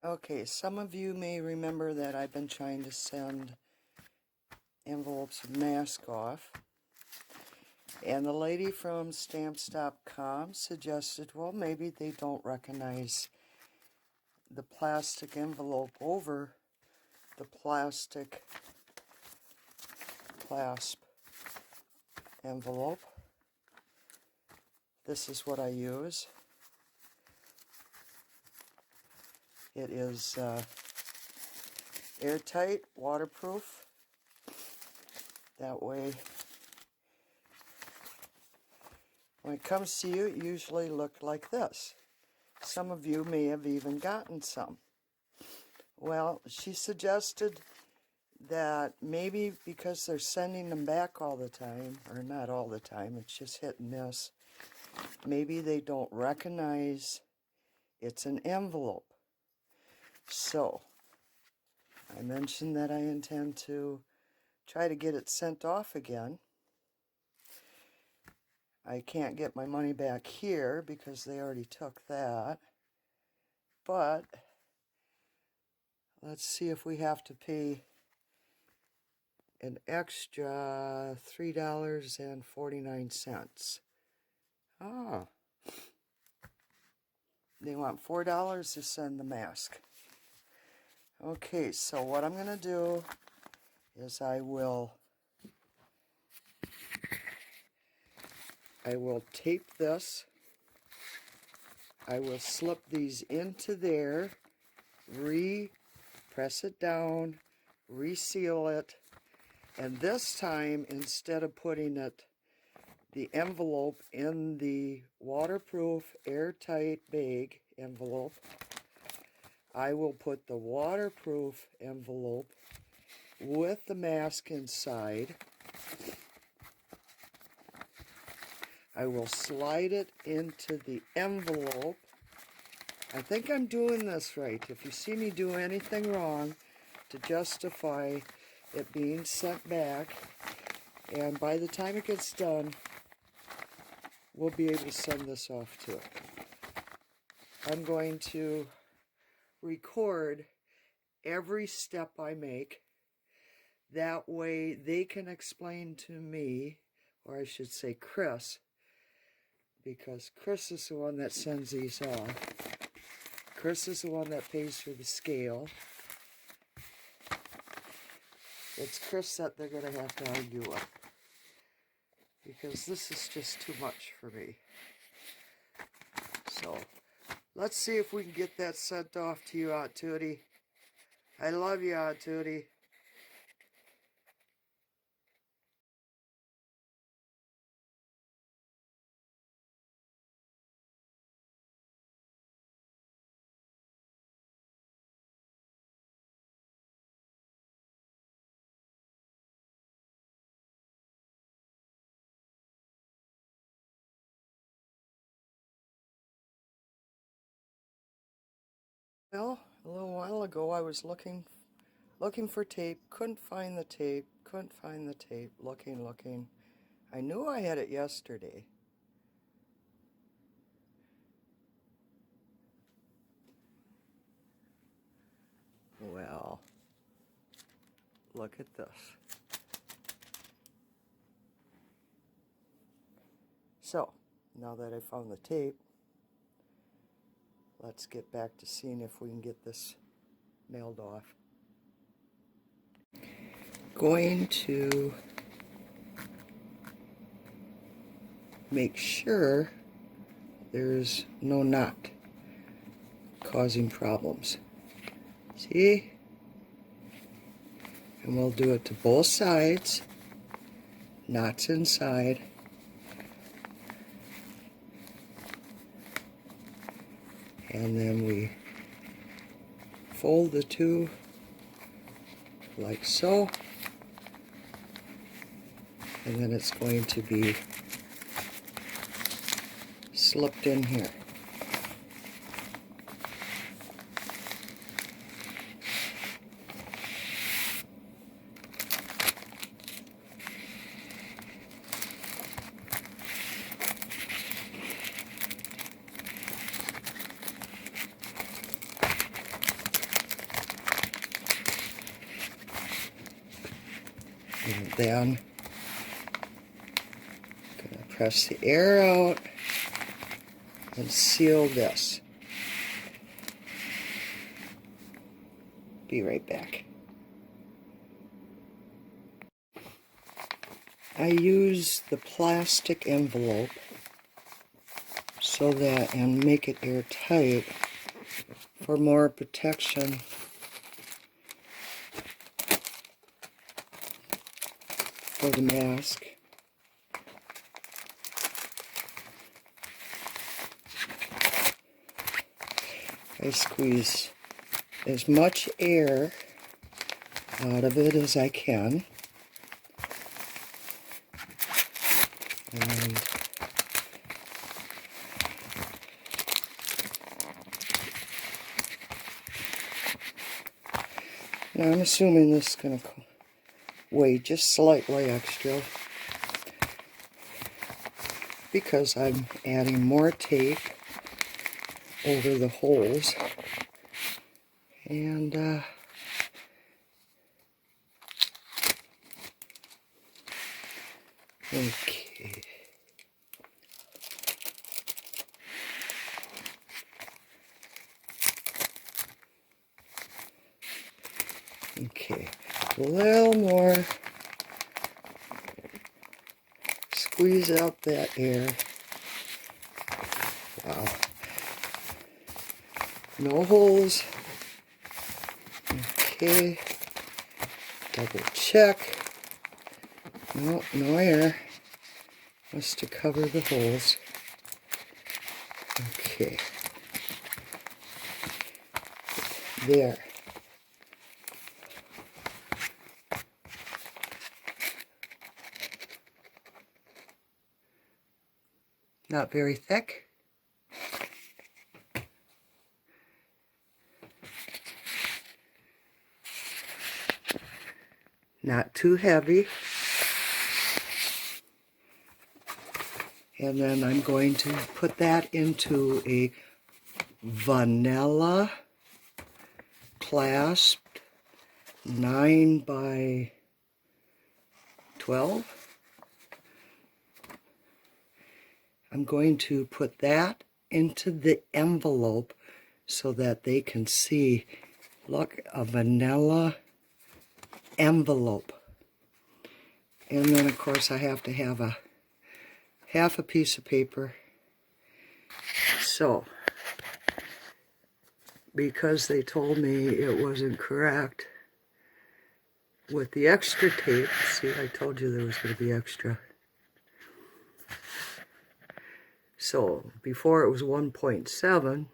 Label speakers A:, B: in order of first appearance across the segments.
A: Okay, some of you may remember that I've been trying to send envelopes with mask off. And the lady from Stamps.com suggested, well, maybe they don't recognize the plastic envelope over the plastic clasp envelope. This is what I use. It is airtight, waterproof. That way, when it comes to you, it usually looks like this. Some of you may have even gotten some. Well, she suggested that maybe because they're sending them back all the time, or not all the time, it's just hit and miss, maybe they don't recognize it's an envelope. So, I mentioned that I intend to try to get it sent off again. I can't get my money back here because they already took that. But let's see if we have to pay an extra $3.49. Ah, they want $4 to send the mask. Okay, so what I'm going to do is I will tape this. I will slip these into there, press it down, reseal it, and this time, instead of putting the envelope in the waterproof airtight bag envelope, I will put the waterproof envelope with the mask inside. I will slide it into the envelope. I think I'm doing this right. If you see me do anything wrong, to justify it being sent back, and by the time it gets done, we'll be able to send this off to it. I'm going to record every step I make. That way they can explain to me, or I should say Chris, because Chris is the one that sends these off. Chris is the one that pays for the scale. It's Chris that they're going to have to argue with, because this is just too much for me. So, let's see if we can get that sent off to you, Aunt Tootie. I love you, Aunt Tootie. Well, a little while ago I was looking for tape, couldn't find the tape, looking. I knew I had it yesterday. Well, look at this. So, now that I found the tape, let's get back to seeing if we can get this mailed off. Going to make sure there's no knot causing problems. See? And we'll do it to both sides. Knots inside. And then we fold the two like so. And then it's going to be slipped in here. And then I'm going to press the air out and seal this. Be right back. I use the plastic envelope so that, and make it airtight for more protection for the mask. I squeeze as much air out of it as I can. And now I'm assuming this is going to weigh just slightly extra because I'm adding more tape over the holes. And okay. Okay, a little more. Squeeze out that air. Wow. No holes. Okay. Double check. No, no air. Just to cover the holes. Okay. There. Not very thick. Not too heavy. And then I'm going to put that into a vanilla clasped 9 by 12. I'm going to put that into the envelope so that they can see, look, a vanilla envelope. And then of course I have to have a half a piece of paper. So, because they told me it wasn't correct with the extra tape, see, I told you there was going to be extra. So, before it was 1.7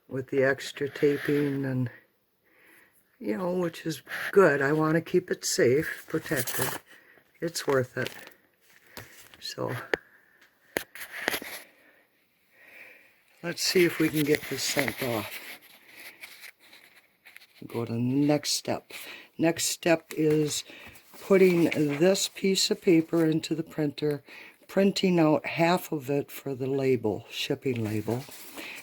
A: with the extra taping, and you know, which is good. I want to keep it safe, protected. It's worth it. So, let's see if we can get this sent off. Go to the next step. Next step is putting this piece of paper into the printer, printing out half of it for the label, shipping label.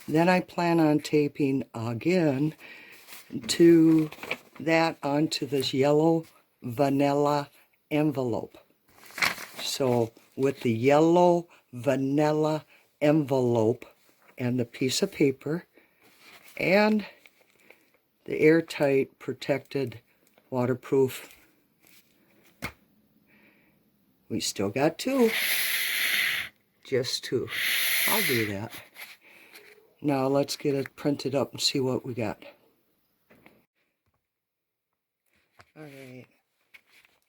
A: Then I plan on taping again to that onto this yellow vanilla envelope. So with the yellow vanilla envelope and the piece of paper and the airtight, protected, waterproof, we still got 2. Just 2. I'll do that. Now let's get it printed up and see what we got. Alright,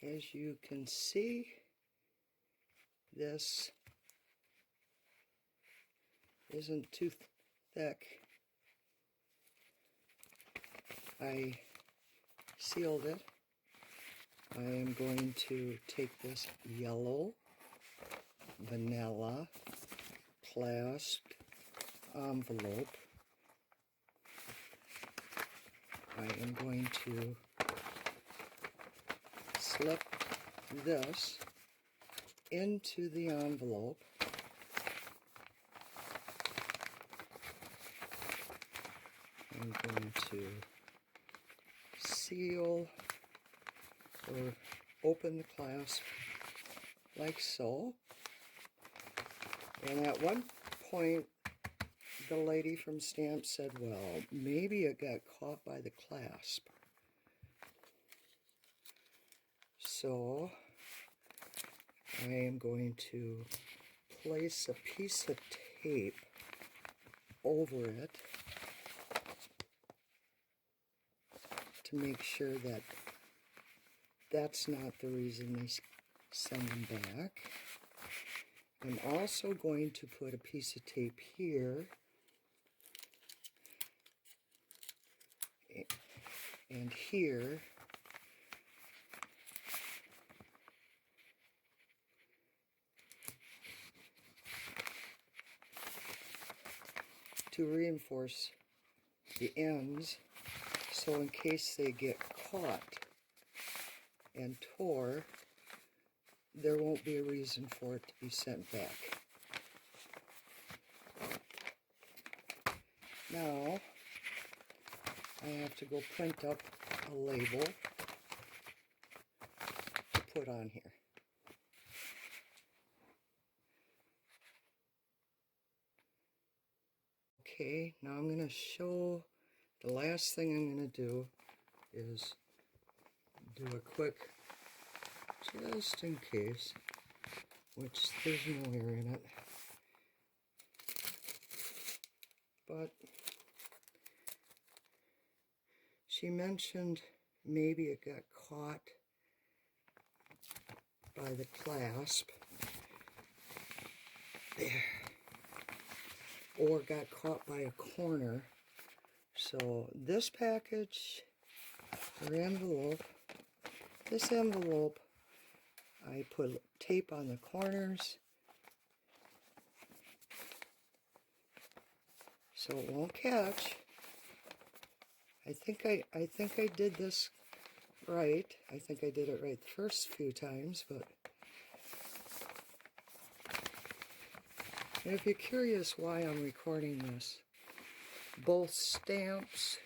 A: as you can see, this isn't too thick. I sealed it. I am going to take this yellow vanilla clasped envelope. I am going to slip this into the envelope. I'm going to seal or open the clasp like so. And at one point, the lady from Stamp said, well, maybe it got caught by the clasp. So I am going to place a piece of tape over it to make sure that that's not the reason they send them back. I'm also going to put a piece of tape here and here to reinforce the ends, so in case they get caught and tore, there won't be a reason for it to be sent back. Now, I have to go print up a label to put on here. Okay, now I'm going to show, the last thing I'm going to do is do a quick, just in case, which there's no air in it, but she mentioned maybe it got caught by the clasp there, or got caught by a corner. So this package, or envelope, this envelope, I put tape on the corners so it won't catch. I think I did this right. I think I did it right the first few times, but if you're curious why I'm recording this, both Stamps.com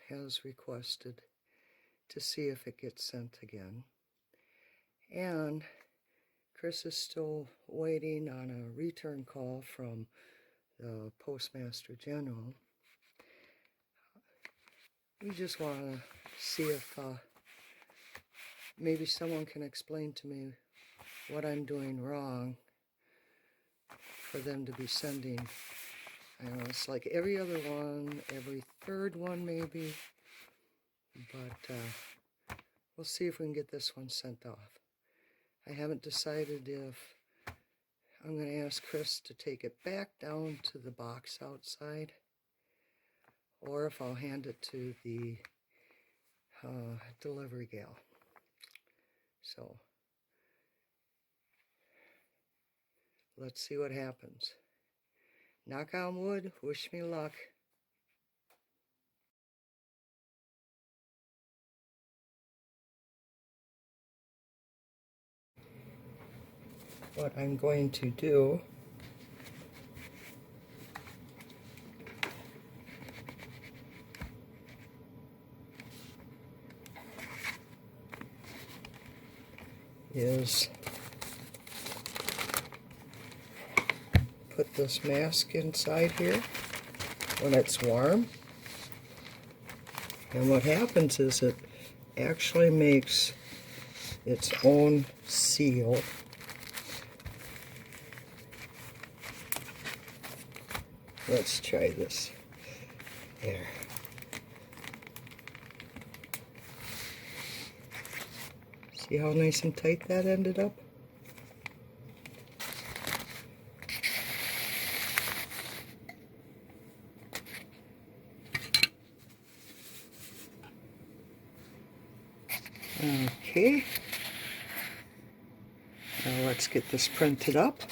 A: has requested to see if it gets sent again, and Chris is still waiting on a return call from the Postmaster General. We just want to see if maybe someone can explain to me what I'm doing wrong for them to be sending. I don't know, it's like every other one, every third one maybe, but we'll see if we can get this one sent off. I haven't decided if I'm going to ask Chris to take it back down to the box outside, or if I'll hand it to the delivery gal. So let's see what happens. Knock on wood, wish me luck. What I'm going to do is put this mask inside here when it's warm, and what happens is it actually makes its own seal. Let's try this. There. See how nice and tight that ended up? Okay. Now let's get this printed up.